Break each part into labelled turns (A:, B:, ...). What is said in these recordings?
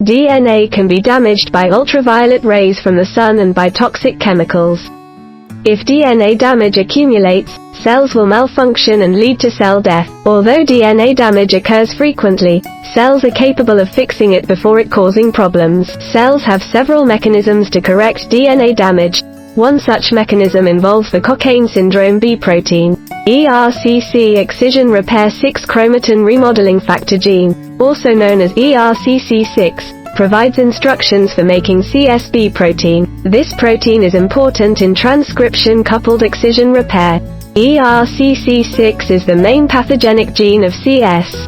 A: DNA can be damaged by ultraviolet rays from the sun and by toxic chemicals. If DNA damage accumulates, cells will malfunction and lead to cell death. Although DNA damage occurs frequently, cells are capable of fixing it before it causing problems. Cells have several mechanisms to correct DNA damage. One such mechanism involves the Cockayne Syndrome B protein. ERCC excision repair 6 chromatin remodeling factor gene, also known as ERCC6, provides instructions for making CSB protein. This protein is important in transcription-coupled excision repair. ERCC6 is the main pathogenic gene of CS.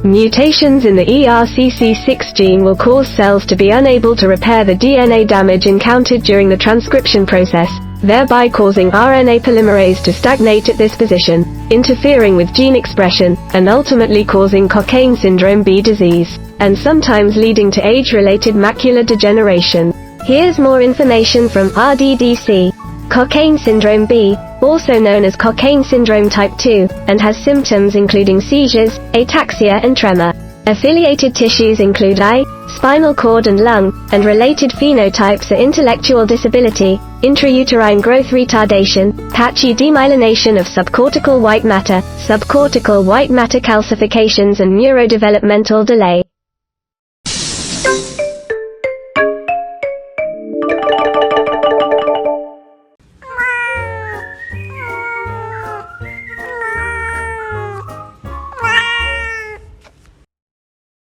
A: Mutations in the ERCC6 gene will cause cells to be unable to repair the DNA damage encountered during the transcription process, thereby causing RNA polymerase to stagnate at this position, interfering with gene expression, and ultimately causing Cockayne Syndrome B disease, and sometimes leading to age-related macular degeneration. Here's more information from RDDC. Cockayne Syndrome B, also known as Cockayne Syndrome Type 2, and has symptoms including seizures, ataxia and tremor. Affiliated tissues include eye, spinal cord and lung, and related phenotypes are intellectual disability, intrauterine growth retardation, patchy demyelination of subcortical white matter calcifications and neurodevelopmental delay.